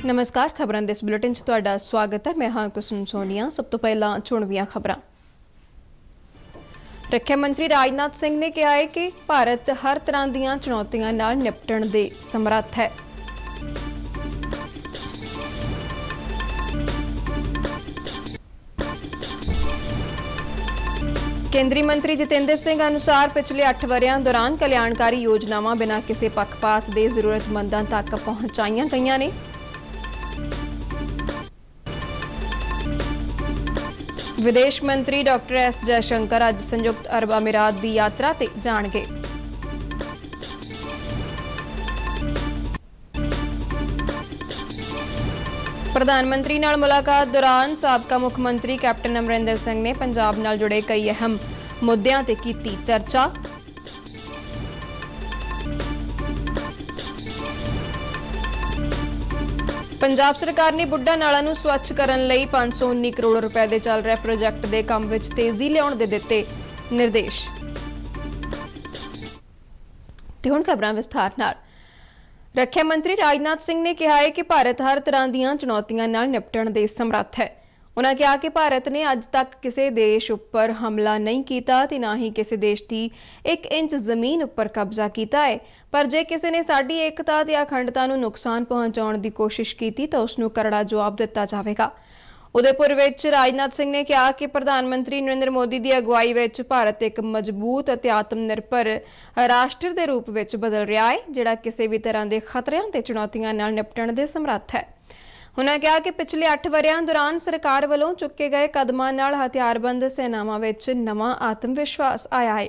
नमस्कार, खबरां दे इस बुलेटिन च तुहाडा स्वागत है। मैं हाँ कुसुम सोनिया। सब तो पहला चुणवीआं खबरां। रक्षा मंत्री राजनाथ सिंह ने कहा है कि भारत हर तरह दीआं चुनौतियां नाल निपटण दे समर्थ है। केंद्रीय मंत्री जितेंद्र सिंह अनुसार पिछले 8 वरियां दौरान कल्याणकारी योजनावां बिना किसी पक्षपात के जरूरतमंदां तक पहुंचाईयां गईयां ने। विदेश मंत्री डॉक्टर एस जयशंकर अज संयुक्त अरब अमीरात की यात्रा ते जाणगे। प्रधानमंत्री नाल मुलाकात दौरान साबका मुख्यमंत्री कैप्टन अमरिंदर सिंह ने पंजाब नाल जुड़े कई अहम मुद्दों ते कीती चर्चा। पंजाब सरकार ने बुढ़ा नाला नूं स्वच्छ करन लई 519 करोड़ रुपए दे चल रहे प्रोजेक्ट दे काम विच तेजी लियाउण दे दित्ते निर्देश। ते हुण खबरां विस्तार नाल। रक्षा मंत्री राजनाथ सिंह ने कहा है कि भारत हर तरह दीआं चुनौतियां नाल निपटण दे समर्थ है। उन्होंने कहा कि भारत ने अज तक किसी देश उपर हमला नहीं किया ते ना ही किसी देश की 1 इंच जमीन उपर कब्जा किया है, पर जे किसी ने साडी एकता ते अखंडता नूं नुकसान पहुंचाउण दी कोशिश की तो उसनूं करड़ा जवाब दिता जाएगा। उदयपुर विच राजनाथ सिंह ने कहा कि प्रधानमंत्री नरेंद्र मोदी की अगुवाई विच भारत एक मजबूत अते आत्मनिर्भर राष्ट्र के रूप में बदल रहा है, जिहड़ा किसी भी तरह के खतरिਆਂ ते चुनौतियां नाल निपटण दे समर्थ है। उन्होंने कहा कि पिछले 8 वरियां दौरान सरकार वालों चुके गए कदमां नाल हथियारबंद सेनावां विच नवां आत्मविश्वास आया है।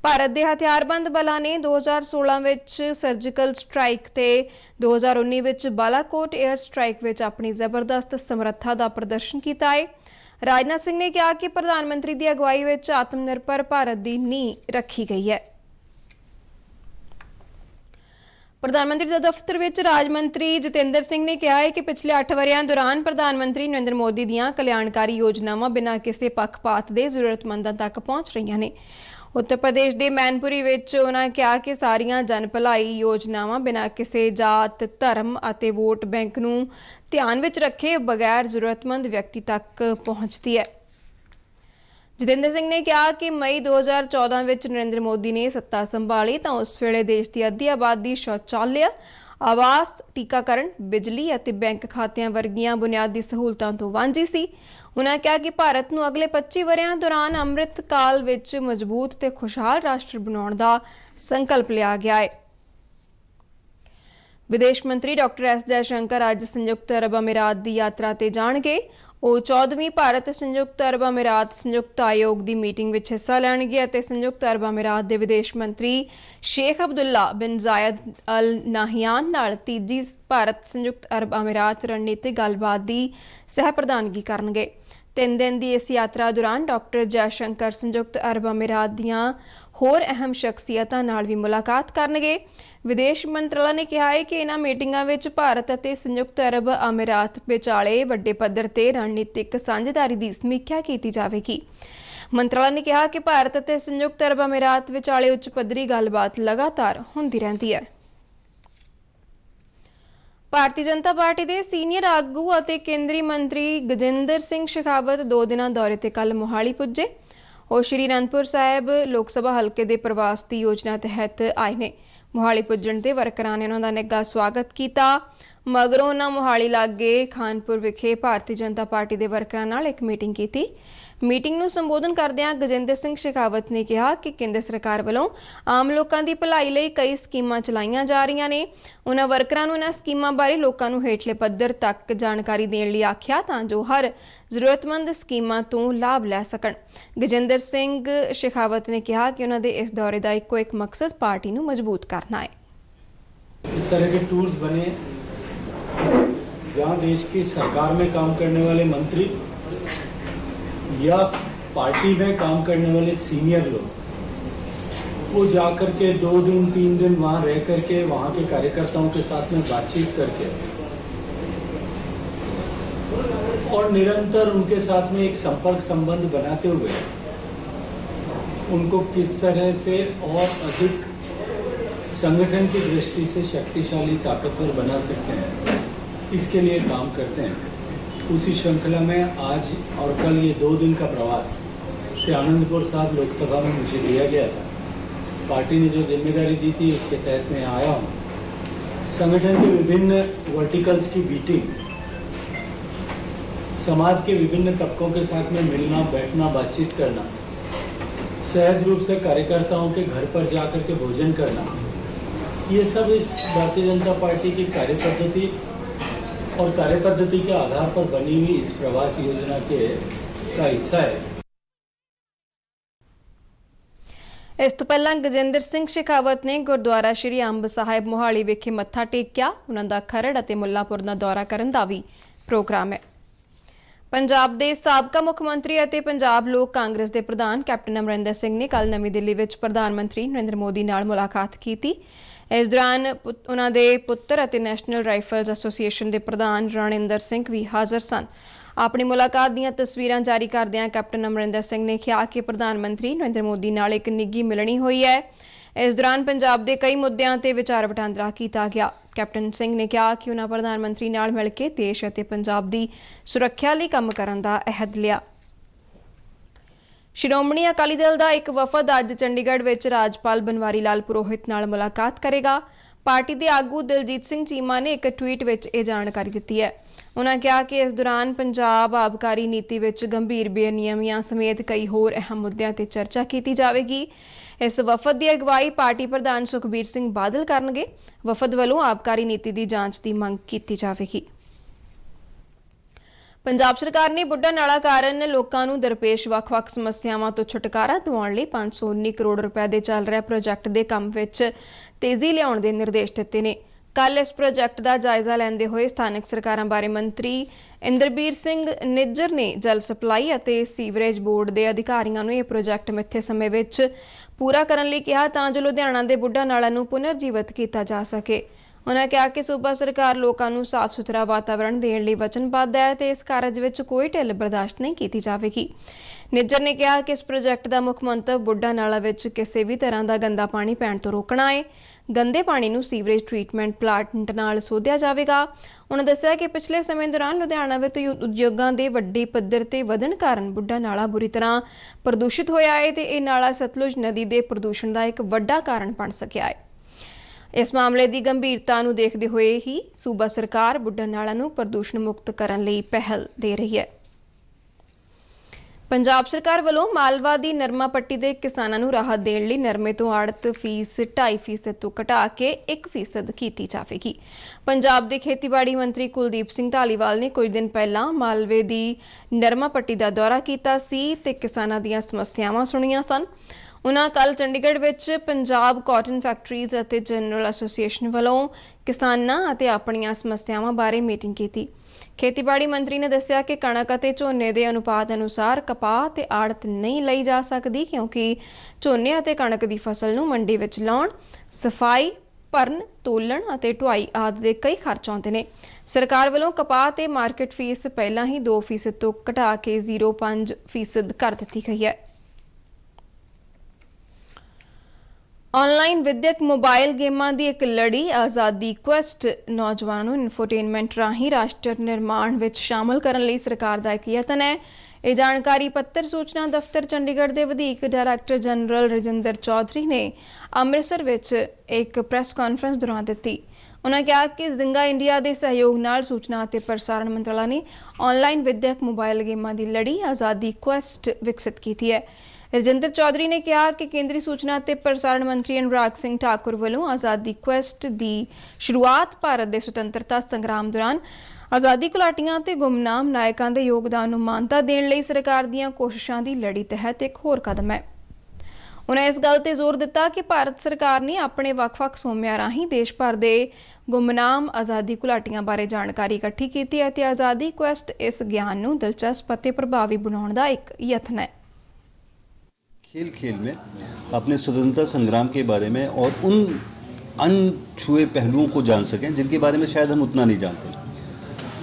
भारत के हथियारबंद बलों ने 2016 विच सर्जिकल स्ट्राइक ते 2019 विच बालाकोट एयर स्ट्राइक विच अपनी जबरदस्त समर्था का प्रदर्शन किया है। राजनाथ सिंह ने कहा कि प्रधानमंत्री की अगुवाई विच आत्मनिर्भर भारत की नींह रखी गई है। प्रधानमंत्री के दफ्तर विच राज मंत्री जितेंद्र सिंह ने कहा है कि पिछले 8 वरियां दौरान प्रधानमंत्री नरेंद्र मोदी दीआं कल्याणकारी योजनावां बिना किसी पक्षपात के जरूरतमंदां तक पहुंच रही ने। उत्तर प्रदेश के मैनपुरी विच उन्होंने कहा कि सारियां जन भलाई योजनावां बिना किसी जात धर्म अते वोट बैंक नूं ध्यान विच रखे बगैर जरूरतमंद व्यक्ति तक पहुंचती है। जितेंद्र सिंह ने कहा कि मई 2014 विच नरेंद्र मोदी ने सत्ता संभाली तो उस वेले देश की अद्धी आबादी शौचालय, आवास, टीकाकरण, बिजली और बैंक खातियां वर्गियां बुनियादी सहूलतां तो वांझी सी। उन्होंने कहा कि भारत नूं अगले 25 वरियां दौरान अमृत काल विच मजबूत ते खुशहाल राष्ट्र बनाउण दा संकल्प लिया गया है। विदेश मंत्री डॉक्टर एस जयशंकर अज संयुक्त अरब अमीरात की यात्रा ते जाणगे। ਉਹ 14ਵੀਂ ਭਾਰਤ ਸੰਯੁਕਤ ਅਰਬ ਅਮੀਰਾਤ ਸੰਯੁਕਤ ਆਯੋਗ ਦੀ ਮੀਟਿੰਗ ਵਿੱਚ ਹਿੱਸਾ ਲੈਣਗੇ ਅਤੇ ਸੰਯੁਕਤ ਅਰਬ ਅਮੀਰਾਤ ਦੇ ਵਿਦੇਸ਼ ਮੰਤਰੀ ਸ਼ੇਖ ਅਬਦੁੱਲਾ ਬਿਨ ਜ਼ਾਇਦ ਅਲ ਨਾਹਿਆਨ ਨਾਲ ਤੀਜੀ ਭਾਰਤ ਸੰਯੁਕਤ ਅਰਬ ਅਮੀਰਾਤ ਰਣਨੀਤਿਕ ਗੱਲਬਾਤ ਦੀ ਸਹਿ ਪ੍ਰਧਾਨਗੀ ਕਰਨਗੇ। 3 दिन की इस यात्रा दौरान डॉक्टर जयशंकर संयुक्त अरब अमीरात दीआं होर अहम शख्सियतां नाल भी मुलाकात करनगे। विदेश मंत्रालय ने कहा है कि इन्हां मीटिंगां विच भारत अते संयुक्त अरब अमीरात विचाले वड्डे पद्धर ते रणनीतिक साझेदारी की समीक्षा की जाएगी। मंत्रालय ने कहा कि भारत अते संयुक्त अरब अमीरात विचाले उच्च पद्धरी गलबात लगातार होंदी रहिंदी है। भारतीय जनता पार्टी के सीनियर आगू और केंद्रीय मंत्री गजेंद्र सिंह शेखावत 2 दिना दौरे ते कल मोहाली पुजे। वो श्री आनंदपुर साहिब लोक सभा हल्के के प्रवास की योजना तहत आए ने। मोहाली पुजण ते वर्करां ने उन्हां दा निੱਘਾ स्वागत किया। मगरों उन्हां मोहाली लागे खानपुर विखे भारतीय जनता पार्टी के वर्करां नाल एक मीटिंग की। मीटिंग नूं संबोधन करदिआं गजेंद्र सिंह शेखावत ने कहा कि केंद्र सरकार वालों आम लोगों की भलाई लई कई स्कीमां चलाईयां जा रहीआं ने। उन्हां वर्करां नूं इन्हां स्कीमां बारे लोकां नूं हेठले पद्धर तक जानकारी देण लई आखिआ तां जो हर जरूरतमंद स्कीमां तों लाभ लै सकण। गजेंद्र सिंह शेखावत ने कहा कि उन्हां दे इस दौरे का इक्को एक मकसद पार्टी नूं मजबूत करना है। इस तरह के टूर्स बने जहाँ देश की सरकार में काम करने वाले मंत्री या पार्टी में काम करने वाले सीनियर लोग वो जाकर के 2 दिन 3 दिन वहाँ रह करके वहाँ के कार्यकर्ताओं के साथ में बातचीत करके और निरंतर उनके साथ में एक संपर्क संबंध बनाते हुए उनको किस तरह से और अधिक संगठन की दृष्टि से शक्तिशाली ताकतवर बना सकते हैं इसके लिए काम करते हैं। उसी श्रृंखला में आज और कल ये 2 दिन का प्रवास श्री आनंदपुर साहब लोकसभा में मुझे दिया गया था। पार्टी ने जो जिम्मेदारी दी थी उसके तहत मैं आया हूँ। संगठन के विभिन्न वर्टिकल्स की मीटिंग, समाज के विभिन्न तबकों के साथ में मिलना, बैठना, बातचीत करना, सहज रूप से कार्यकर्ताओं के घर पर जाकर के भोजन करना, ये सब इस भारतीय जनता पार्टी की कार्यपद्धति और कार्यपद्धति के आधार पर बनी हुई इस प्रवास योजना का हिस्सा है। ਇਸ ਤੋਂ ਪਹਿਲਾਂ ਗਜਿੰਦਰ ਸਿੰਘ ਸ਼ੇਖਾਵਤ ਨੇ ਗੁਰਦੁਆਰਾ ਸ਼੍ਰੀ ਅੰਬ ਸਾਹਿਬ ਮੋਹਾਲੀ ਵਿਖੇ ਮੱਥਾ ਟੇਕਿਆ। ਉਹਨਾਂ ਦਾ ਖਰੜ ਅਤੇ ਮੁੱਲਾਂਪੁਰ ਦਾ ਦੌਰਾ ਕਰਨ ਦਾ ਵੀ ਪ੍ਰੋਗਰਾਮ ਹੈ। ਪੰਜਾਬ ਦੇ ਸਾਬਕਾ ਮੁੱਖ ਮੰਤਰੀ ਅਤੇ ਪੰਜਾਬ ਲੋਕ ਕਾਂਗਰਸ ਦੇ ਪ੍ਰਧਾਨ ਕੈਪਟਨ ਅਮਰਿੰਦਰ ਸਿੰਘ ਨੇ ਕੱਲ੍ਹ ਨਵੀਂ ਦਿੱਲੀ ਵਿੱਚ ਪ੍ਰਧਾਨ ਮੰਤਰੀ ਨਰਿੰਦਰ ਮੋਦੀ ਨਾਲ ਮੁਲਾਕਾਤ ਕੀਤੀ। ਇਸ ਦੌਰਾਨ ਉਹਨਾਂ ਦੇ ਪੁੱਤਰ ਅਤੇ ਨੈਸ਼ਨਲ ਰਾਈਫਲਜ਼ ਐਸੋਸੀਏਸ਼ਨ ਦੇ ਪ੍ਰਧਾਨ ਰਣਿੰਦਰ ਸਿੰਘ ਵੀ ਹਾਜ਼ਰ ਸਨ। ਆਪਣੀ ਮੁਲਾਕਾਤ ਦੀਆਂ ਤਸਵੀਰਾਂ ਜਾਰੀ ਕਰਦਿਆਂ ਕੈਪਟਨ ਅਮਰਿੰਦਰ ਸਿੰਘ ਨੇ ਕਿਹਾ ਕਿ ਪ੍ਰਧਾਨ ਮੰਤਰੀ ਨਰਿੰਦਰ ਮੋਦੀ ਨਾਲ ਇੱਕ ਨਿੱਘੀ ਮਿਲਣੀ ਹੋਈ ਹੈ। ਇਸ ਦੌਰਾਨ ਪੰਜਾਬ ਦੇ ਕਈ ਮੁੱਦਿਆਂ ਤੇ ਵਿਚਾਰ ਵਟਾਂਦਰਾ ਕੀਤਾ ਗਿਆ। ਕੈਪਟਨ ਸਿੰਘ ਨੇ ਕਿਹਾ ਕਿ ਉਹਨਾਂ ਪ੍ਰਧਾਨ ਮੰਤਰੀ ਨਾਲ ਮਿਲ ਕੇ ਦੇਸ਼ ਅਤੇ ਪੰਜਾਬ ਦੀ ਸੁਰੱਖਿਆ ਲਈ ਕੰਮ ਕਰਨ ਦਾ ਅਹਿਦ ਲਿਆ। ਸ਼੍ਰੋਮਣੀ ਅਕਾਲੀ ਦਲ ਦਾ ਇੱਕ ਵਫਦ ਅੱਜ ਚੰਡੀਗੜ੍ਹ ਵਿੱਚ ਰਾਜਪਾਲ ਬਨਵਾਰੀ ਲਾਲ ਪੁਰੋਹਿਤ ਨਾਲ ਮੁਲਾਕਾਤ ਕਰੇਗਾ। ਪਾਰਟੀ ਦੇ ਆਗੂ ਦਿਲਜੀਤ ਸਿੰਘ ਚੀਮਾ ਨੇ ਇੱਕ ਟਵੀਟ ਵਿੱਚ ਇਹ ਜਾਣਕਾਰੀ ਦਿੱਤੀ ਹੈ। ਉਹਨਾਂ ਕਿਹਾ ਕਿ ਇਸ ਦੌਰਾਨ ਪੰਜਾਬ ਆਬਕਾਰੀ ਨੀਤੀ ਵਿੱਚ ਗੰਭੀਰ ਬੇਨਿਯਮੀਆਂ ਸਮੇਤ ਕਈ ਹੋਰ ਅਹਿਮ ਮੁੱਦਿਆਂ ਤੇ ਚਰਚਾ ਕੀਤੀ ਜਾਵੇਗੀ। ਇਸ ਵਫਦ ਦੀ ਅਗਵਾਈ ਪਾਰਟੀ ਪ੍ਰਧਾਨ ਸੁਖਬੀਰ ਸਿੰਘ ਬਾਦਲ ਕਰਨਗੇ। ਵਫਦ ਵੱਲੋਂ ਆਬਕਾਰੀ ਨੀਤੀ ਦੀ ਜਾਂਚ ਦੀ ਮੰਗ ਕੀਤੀ ਜਾਵੇਗੀ। ਪੰਜਾਬ ਸਰਕਾਰ ਨੇ ਬੁੱਢਾ ਨਾਲਾ ਕਾਰਨ ਲੋਕਾਂ ਨੂੰ ਦਰਪੇਸ਼ ਵੱਖ-ਵੱਖ ਸਮੱਸਿਆਵਾਂ ਤੋਂ ਛੁਟਕਾਰਾ ਦਿਵਾਉਣ ਲਈ 519 ਕਰੋੜ ਰੁਪਏ ਦੇ ਚੱਲ ਰਹੇ ਪ੍ਰੋਜੈਕਟ ਦੇ ਕੰਮ ਵਿੱਚ ਤੇਜ਼ੀ ਲਿਆਉਣ ਦੇ ਨਿਰਦੇਸ਼ ਦਿੱਤੇ ਨੇ। ਕੱਲ੍ਹ ਇਸ ਪ੍ਰੋਜੈਕਟ ਦਾ ਜਾਇਜ਼ਾ ਲੈਂਦੇ ਹੋਏ ਸਥਾਨਕ ਸਰਕਾਰਾਂ ਬਾਰੇ ਮੰਤਰੀ ਇੰਦਰਬੀਰ ਸਿੰਘ ਨਿੱਜਰ ਨੇ ਜਲ ਸਪਲਾਈ ਅਤੇ ਸੀਵਰੇਜ ਬੋਰਡ ਦੇ ਅਧਿਕਾਰੀਆਂ ਨੂੰ ਇਹ ਪ੍ਰੋਜੈਕਟ ਮਿੱਥੇ ਸਮੇਂ ਵਿੱਚ ਪੂਰਾ ਕਰਨ ਲਈ ਕਿਹਾ ਤਾਂ ਜੋ ਲੁਧਿਆਣਾ ਦੇ ਬੁੱਢਾ ਨਾਲਾ ਨੂੰ ਪੁਨਰ ਜੀਵਤ ਕੀਤਾ ਜਾ ਸਕੇ। ਉਹਨਾਂ ਕਿਹਾ ਕਿ ਸੂਬਾ ਸਰਕਾਰ ਲੋਕਾਂ ਨੂੰ ਸਾਫ਼ ਸੁਥਰਾ ਵਾਤਾਵਰਣ ਦੇਣ ਲਈ ਵਚਨਬੱਧ ਹੈ ਤੇ ਇਸ ਕਾਰਜ ਵਿੱਚ ਕੋਈ ਢਿੱਲ ਬਰਦਾਸ਼ਤ ਨਹੀਂ ਕੀਤੀ ਜਾਵੇਗੀ। ਨਿੱਜਰ ਨੇ ਕਿਹਾ ਕਿ ਇਸ ਪ੍ਰੋਜੈਕਟ ਦਾ ਮੁੱਖ ਮੰਤਵ ਬੁੱਢਾ ਨਾਲਾ ਵਿੱਚ ਕਿਸੇ ਵੀ ਤਰ੍ਹਾਂ ਦਾ ਗੰਦਾ ਪਾਣੀ ਪੈਣ ਤੋਂ ਰੋਕਣਾ ਹੈ। ਗੰਦੇ ਪਾਣੀ ਨੂੰ ਸੀਵਰੇਜ ਟ੍ਰੀਟਮੈਂਟ ਪਲਾਂਟ ਨਾਲ ਸੋਧਿਆ ਜਾਵੇਗਾ। ਉਹਨਾਂ ਦੱਸਿਆ ਕਿ ਪਿਛਲੇ ਸਮੇਂ ਦੌਰਾਨ ਲੁਧਿਆਣਾ ਵਿੱਚ ਉਦਯੋਗਾਂ ਦੇ ਵੱਡੀ ਪੱਧਰ ਤੇ ਵਧਣ ਕਾਰਨ ਬੁੱਢਾ ਨਾਲਾ ਬੁਰੀ ਤਰ੍ਹਾਂ ਪ੍ਰਦੂਸ਼ਿਤ ਹੋਇਆ ਹੈ ਤੇ ਇਹ ਨਾਲਾ ਸਤਲੁਜ ਨਦੀ ਦੇ ਪ੍ਰਦੂਸ਼ਣ ਦਾ ਇੱਕ ਵੱਡਾ ਕਾਰਨ ਬਣ ਸਕਿਆ ਹੈ। ਇਸ ਮਾਮਲੇ ਦੀ ਗੰਭੀਰਤਾ ਨੂੰ ਦੇਖਦੇ ਹੋਏ ਹੀ ਸੂਬਾ ਸਰਕਾਰ ਬੁੱਢਾ ਨਾਲਾ ਨੂੰ ਪ੍ਰਦੂਸ਼ਣ ਮੁਕਤ ਕਰਨ ਲਈ ਪਹਿਲ ਦੇ ਰਹੀ ਹੈ। ਪੰਜਾਬ ਸਰਕਾਰ ਵੱਲੋਂ ਮਾਲਵਾ ਦੀ ਨਰਮਾ ਪੱਟੀ ਦੇ ਕਿਸਾਨਾਂ ਨੂੰ ਰਾਹਤ ਦੇਣ ਲਈ ਨਰਮੇ ਤੋਂ ਆੜਤ ਫੀਸ 2.5% ਤੋਂ ਘਟਾ ਕੇ 1% ਕੀਤੀ ਜਾਵੇਗੀ। ਪੰਜਾਬ ਦੇ ਖੇਤੀਬਾੜੀ ਮੰਤਰੀ ਕੁਲਦੀਪ ਸਿੰਘ ਧਾਲੀਵਾਲ ਨੇ ਕੁਝ ਦਿਨ ਪਹਿਲਾਂ ਮਾਲਵੇ ਦੀ ਨਰਮਾ ਪੱਟੀ ਦਾ ਦੌਰਾ ਕੀਤਾ ਸੀ ਤੇ ਕਿਸਾਨਾਂ ਦੀਆਂ ਸਮੱਸਿਆਵਾਂ ਸੁਣੀਆਂ ਸਨ। ਉਹਨਾਂ ਕੱਲ੍ਹ ਚੰਡੀਗੜ੍ਹ ਵਿੱਚ ਪੰਜਾਬ ਕਾਟਨ ਫੈਕਟਰੀਜ਼ ਅਤੇ ਜਨਰਲ ਐਸੋਸੀਏਸ਼ਨ ਵੱਲੋਂ ਕਿਸਾਨਾਂ ਅਤੇ ਆਪਣੀਆਂ ਸਮੱਸਿਆਵਾਂ ਬਾਰੇ ਮੀਟਿੰਗ ਕੀਤੀ। ਖੇਤੀਬਾੜੀ ਮੰਤਰੀ ਨੇ ਦੱਸਿਆ ਕਿ ਕਣਕ ਅਤੇ ਝੋਨੇ ਦੇ ਅਨੁਪਾਤ ਅਨੁਸਾਰ ਕਪਾਹ ਤੇ ਆੜਤ ਨਹੀਂ ਲਈ ਜਾ ਸਕਦੀ ਕਿਉਂਕਿ ਝੋਨੇ ਅਤੇ ਕਣਕ ਦੀ ਫਸਲ ਨੂੰ ਮੰਡੀ ਵਿੱਚ ਲਾਉਣ, ਸਫਾਈ, ਭਰਨ, ਤੋਲਣ ਅਤੇ ਢੁਆਈ ਆਦਿ ਦੇ ਕਈ ਖਰਚ ਆਉਂਦੇ ਨੇ। ਸਰਕਾਰ ਵੱਲੋਂ ਕਪਾਹ ਤੇ ਮਾਰਕੀਟ ਫੀਸ ਪਹਿਲਾਂ ਹੀ 2% ਤੋਂ ਘਟਾ ਕੇ 0.5% ਕਰ ਦਿੱਤੀ ਗਈ ਹੈ। ਆਨਲਾਈਨ ਵਿਦਿਅਕ ਮੋਬਾਈਲ ਗੇਮਾਂ ਦੀ ਇੱਕ ਲੜੀ ਆਜ਼ਾਦੀ ਕੁਐਸਟ ਨੌਜਵਾਨਾਂ ਨੂੰ ਇਨਫੋਟੇਨਮੈਂਟ ਰਾਹੀਂ ਰਾਸ਼ਟਰ ਨਿਰਮਾਣ ਵਿੱਚ ਸ਼ਾਮਲ ਕਰਨ ਲਈ ਸਰਕਾਰ ਦਾ ਇੱਕ ਯਤਨ ਹੈ। ਇਹ ਜਾਣਕਾਰੀ ਪੱਤਰ ਸੂਚਨਾ ਦਫ਼ਤਰ ਚੰਡੀਗੜ੍ਹ ਦੇ ਵਧੀਕ ਡਾਇਰੈਕਟਰ ਜਨਰਲ ਰਜਿੰਦਰ ਚੌਧਰੀ ਨੇ ਅੰਮ੍ਰਿਤਸਰ ਵਿੱਚ ਇੱਕ ਪ੍ਰੈਸ ਕਾਨਫਰੰਸ ਦੌਰਾਨ ਦਿੱਤੀ। ਉਹਨਾਂ ਕਿਹਾ ਕਿ ਜ਼ਿੰਗਾ ਇੰਡੀਆ ਦੇ ਸਹਿਯੋਗ ਨਾਲ ਸੂਚਨਾ ਅਤੇ ਪ੍ਰਸਾਰਣ ਮੰਤਰਾਲਾ ਨੇ ਆਨਲਾਈਨ ਵਿਦਿਅਕ ਮੋਬਾਈਲ ਗੇਮਾਂ ਦੀ ਲੜੀ ਆਜ਼ਾਦੀ ਕੁਐਸਟ ਵਿਕਸਿਤ ਕੀਤੀ ਹੈ। ਰਜਿੰਦਰ ਚੌਧਰੀ ਨੇ ਕਿਹਾ ਕਿ ਕੇਂਦਰੀ ਸੂਚਨਾ ਅਤੇ ਪ੍ਰਸਾਰਣ ਮੰਤਰੀ ਅਨੁਰਾਗ ਸਿੰਘ ਠਾਕੁਰ ਵੱਲੋਂ ਆਜ਼ਾਦੀ ਕੁਐਸਟ ਦੀ ਸ਼ੁਰੂਆਤ ਭਾਰਤ ਦੇ ਸੁਤੰਤਰਤਾ ਸੰਗਰਾਮ ਦੌਰਾਨ ਆਜ਼ਾਦੀ ਘੁਲਾਟੀਆਂ ਤੇ ਗੁੰਮਨਾਮ ਨਾਇਕਾਂ ਦੇ ਯੋਗਦਾਨ ਨੂੰ ਮਾਨਤਾ ਦੇਣ ਲਈ ਸਰਕਾਰ ਦੀਆਂ ਕੋਸ਼ਿਸ਼ਾਂ ਦੀ ਲੜੀ ਤਹਿਤ ਇੱਕ ਹੋਰ ਕਦਮ ਹੈ। ਉਹਨਾਂ ਇਸ ਗੱਲ ਤੇ ਜ਼ੋਰ ਦਿੱਤਾ ਕਿ ਭਾਰਤ ਸਰਕਾਰ ਨੇ ਆਪਣੇ ਵੱਖ-ਵੱਖ ਸੋਮਿਆਂ ਰਾਹੀਂ ਦੇਸ਼ ਭਰ ਦੇ ਗੁੰਮਨਾਮ ਆਜ਼ਾਦੀ ਘੁਲਾਟੀਆਂ ਬਾਰੇ ਜਾਣਕਾਰੀ ਇਕੱਠੀ ਕੀਤੀ ਹੈ ਤੇ ਆਜ਼ਾਦੀ ਕੁਐਸਟ ਇਸ ਗਿਆਨ ਨੂੰ ਦਿਲਚਸਪ ਅਤੇ ਪ੍ਰਭਾਵੀ ਬਣਾਉਣ ਦਾ ਇੱਕ ਯਤਨ ਹੈ। खेल खेल में अपने स्वतंत्रता संग्राम के बारे में और उन अनछुए पहलुओं को जान सकें जिनके बारे में शायद हम उतना नहीं जानते।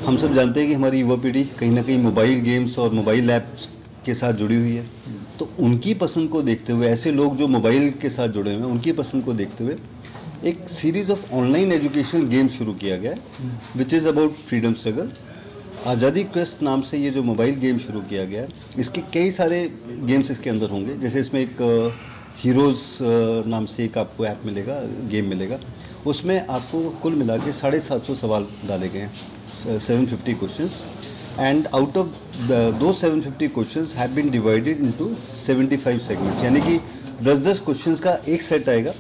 हम सब जानते हैं कि हमारी युवा पीढ़ी कहीं ना कहीं मोबाइल गेम्स और मोबाइल ऐप्स के साथ जुड़ी हुई है, तो उनकी पसंद को देखते हुए ऐसे लोग जो मोबाइल के साथ जुड़े हुए हैं उनकी पसंद को देखते हुए एक series of online educational games शुरू किया गया है which is about freedom struggle. आज़ादी क्वेस्ट नाम से ये जो मोबाइल गेम शुरू किया गया है, इसके कई सारे गेम्स इसके अंदर होंगे। जैसे इसमें एक हीरोज़ नाम से एक आपको ऐप मिलेगा, गेम मिलेगा। उसमें आपको कुल मिला के 750 सवाल डाले गए हैं, 750 questions, and out of the 750 questions have been divided into 75 segments, यानी कि 10-10 क्वेश्चंस का एक सेट आएगा।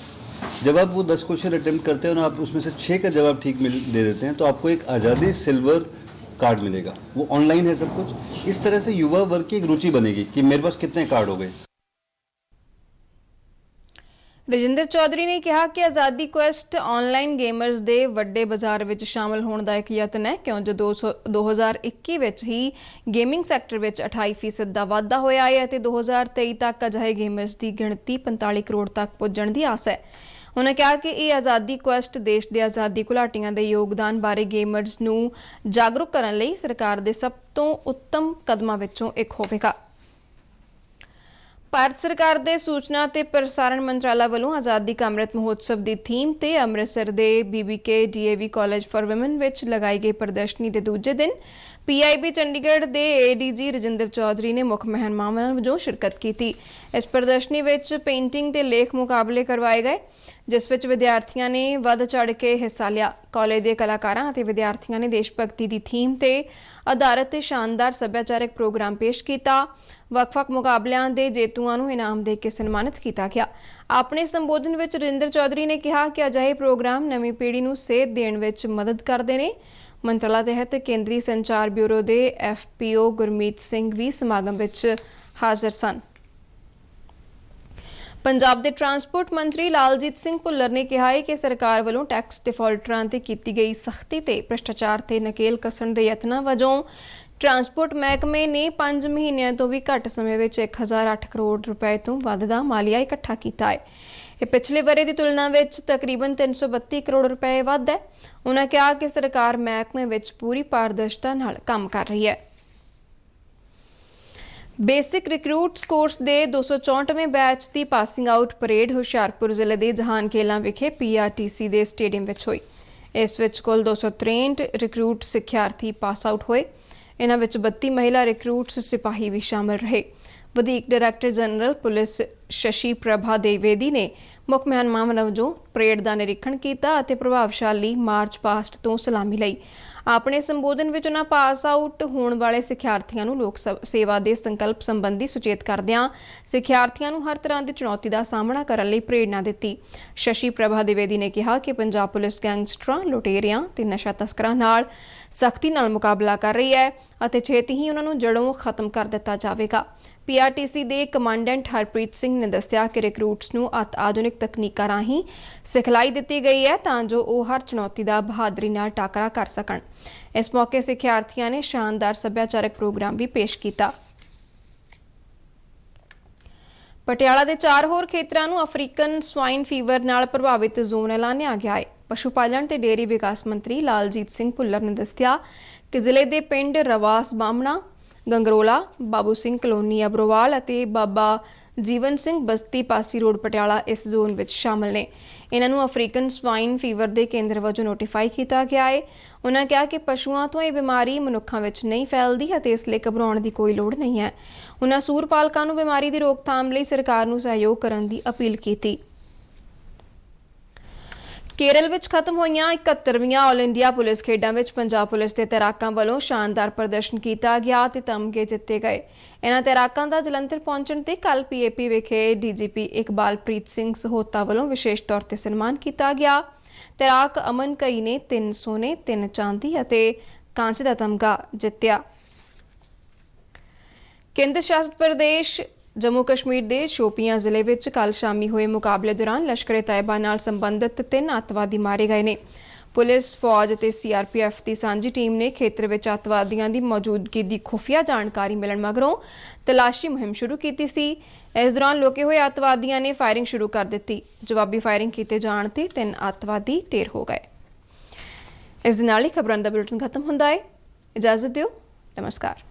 जब आप वो 10 क्वेश्चन अटेम्प्ट करते हैं और आप उसमें से 6 का जवाब ठीक दे देते हैं तो आपको एक आज़ादी सिल्वर कार्ड मिलेगा। वो ऑनलाइन है सब कुछ। इस तरह से युवा वर्ग की एक रुचि बनेगी कि मेरे पास कितने कार्ड हो गए। ਰਜਿੰਦਰ ਚੌਧਰੀ ਨੇ ਕਿਹਾ ਕਿ ਆਜ਼ਾਦੀ ਕੁਐਸਟ ਆਨਲਾਈਨ ਗੇਮਰਸ ਦੇ ਵੱਡੇ ਬਾਜ਼ਾਰ ਵਿੱਚ ਸ਼ਾਮਲ ਹੋਣ ਦਾ ਇੱਕ ਯਤਨ ਹੈ, ਕਿਉਂਕਿ 2021 ਵਿੱਚ ਹੀ ਗੇਮਿੰਗ ਸੈਕਟਰ ਵਿੱਚ 28% ਦਾ ਵਾਧਾ ਹੋਇਆ ਹੈ ਅਤੇ 2023 ਤੱਕ ਅਜਿਹੇ ਗੇਮਰਸ ਦੀ ਗਿਣਤੀ 45 ਕਰੋੜ ਤੱਕ ਪੁੱਜਣ ਦੀ ਆਸ ਹੈ। उन्होंने कहा कि ये आज़ादी कुएस्ट देश के आज़ादी घुलाटियां के योगदान बारे गेमर्स नूं जागरूक करने लई सरकार दे सब तो उत्तम कदमां विचों एक होवेगा। भारत सरकार दे सूचना ते प्रसारण मंत्रालय वालों आज़ादी का अमृत महोत्सव की थीम ते अमृतसर के BBK DAV college for women विच लगाई गई प्रदर्शनी के दूजे दिन PIB चंडीगढ़ के ADG रजिंदर चौधरी ने मुख मेहमान वजों शिरकत की। इस प्रदर्शनी विच पेंटिंग ते लेख मुकाबले करवाए गए, जिस विच विद्यार्थियों ने वध चढ़ के हिस्सा लिया। कॉलेज के कलाकारां ते विद्यार्थियों ने देश भगती की थीम ते आधारित शानदार सभ्याचारक प्रोग्राम पेश किया। ਵੱਖ-ਵੱਖ ਮੁਕਾਬਲਿਆਂ ਦੇ ਜੇਤੂਆਂ ਨੂੰ ਇਨਾਮ ਦੇ ਕੇ ਸਨਮਾਨਿਤ ਕੀਤਾ ਗਿਆ। ਆਪਣੇ ਸੰਬੋਧਨ ਵਿੱਚ ਰਜਿੰਦਰ ਚੌਧਰੀ ਨੇ ਕਿਹਾ ਕਿ ਅਜਿਹੇ ਪ੍ਰੋਗਰਾਮ ਨਵੀਂ ਪੀੜ੍ਹੀ ਨੂੰ ਸੇਧ ਦੇਣ ਵਿੱਚ ਮਦਦ ਕਰਦੇ ਨੇ। ਮੰਤਰਾਲਾ ਤਹਿਤ ਕੇਂਦਰੀ ਸੰਚਾਰ ਬਿਊਰੋ ਦੇ FPO ਗੁਰਮੀਤ ਸਿੰਘ ਵੀ ਸਮਾਗਮ ਵਿੱਚ ਹਾਜ਼ਰ ਸਨ। ਪੰਜਾਬ ਦੇ ਟਰਾਂਸਪੋਰਟ ਮੰਤਰੀ ਲਾਲਜੀਤ ਸਿੰਘ ਭੁੱਲਰ ਨੇ ਕਿਹਾ ਹੈ ਕਿ ਸਰਕਾਰ ਵੱਲੋਂ ਟੈਕਸ ਡਿਫਾਲਟਰਾਂ ਤੇ ਕੀਤੀ ਗਈ ਸਖਤੀ ਤੇ ਭ੍ਰਿਸ਼ਟਾਚਾਰ ਤੇ ਨਕੇਲ ਕੱਸਣ ਦੇ ਯਤਨਾਂ ਵਜੋਂ ट्रांसपोर्ट महकमे ने 5 महीनों तो भी घट समय में 1008 करोड़ रुपए तो वध दा मालिया इकट्ठा किया है। ये पिछले वरे की तुलना में तकरीबन 332 करोड़ रुपए वध है। उन्होंने कहा कि सरकार महकमे में पूरी पारदर्शिता नाल काम कर रही है। बेसिक रिक्रूट्स कोर्स के 264वें बैच की पासिंग आउट परेड हुशियारपुर जिले के जहान खेलों विखे PRTC के स्टेडियम में हुई। इस विच कुल 263 रिक्रूट सिक्ख्यार्थी पास आउट हुए। इन्हां विच 32 महिला रिक्रूट्स सिपाही भी शामिल रहे। वधीक director general police Shashi Prabha Dwivedi ने मुख मेहमान वजों परेड का निरीक्षण किया और प्रभावशाली मार्च पास्ट तो सलामी लई। अपने संबोधन में उन्होंने पास आउट होने वाले सिक्ख्यार्थियों को लोक सेवा के संकल्प संबंधी सुचेत करदियां सिक्ख्यार्थियों को हर तरह की चुनौती का सामना करने लई प्रेरणा दी। शशि प्रभा द्विवेदी ने कहा कि पंजाब पुलिस गैंगस्टरां, लुटेरियां ते नशा तस्करां नाल सख्ती नाल मुकाबला कर रही है और छेती ही उन्होंने जड़ों खत्म कर दिता जाएगा। PRTC के कमांडेंट हरप्रीत सिंह ने दस्सिया कि रिक्रूट्स नूं अति आधुनिक तकनीकां राहीं सिखलाई दी गई है तां जो वह हर चुनौती का बहादरी नाल टाकरा कर सकन। इस मौके सिक्ख्यार्थियों ने शानदार सभ्याचारक प्रोग्राम भी पेश किया। पटियाला के 4 होर खेतरां नूं अफ्रीकन स्वाइन फीवर नाल प्रभावित जोन ऐलानिया गया है। पशु पालन ते डेयरी विकास मंत्री लालजीत सिंह भुल्लर ने दस्सिया कि जिले के पिंड रवास बामणा, गंगरोला, बाबू सिंह कलोनी अबरोवाल और बाबा जीवन सिंह बस्ती पासी रोड पटियाला इस जोन में शामिल ने। इन्हों अफ्रीकन स्वाइन फीवर के केंद्र वजों नोटिफाई किया गया है। उन्होंने कहा कि पशुओं तो यह बीमारी मनुखों में नहीं फैलती और इसलिए घबराने की कोई लोड़ नहीं है। उन्होंने सूर पालकों को बीमारी की रोकथाम लिए सरकार को सहयोग करने की अपील की। केरल में खत्म हुई 71वीं ऑल इंडिया पुलिस खेडों में पंजाब पुलिस के तैराकों वालों शानदार प्रदर्शन किया गया ते तमगे जिते गए। इन्होंने तैराकों का जलंधर पहुंचने ते कल PAP विखे DGP इकबालप्रीत सिंह सहोता वालों विशेष तौर पर सन्मान किया गया। तैराक अमन कई ने 3 सोने 3 चांदी और कांसे का तमगा जितया। केंद्र शासित प्रदेश जम्मू कश्मीर के शोपियां जिले में कल शामी हुए मुकाबले दौरान लश्कर ए तैयबा नाल संबंधित 3 अतवादी मारे गए ने। पुलिस, फौज ते CRPF की सांझी टीम ने खेतर में अतवादियों की मौजूदगी की खुफिया जानकारी मिलने मगरों तलाशी मुहिम शुरू की सी। इस दौरान लुके हुए अतवादियों ने फायरिंग शुरू कर दी। जवाबी फायरिंग किए जाने ते 3 अतवादी ढेर हो गए। इस नाल ही खबरों का बुलेटिन खत्म होंदा है। इजाजत दिओ, नमस्कार।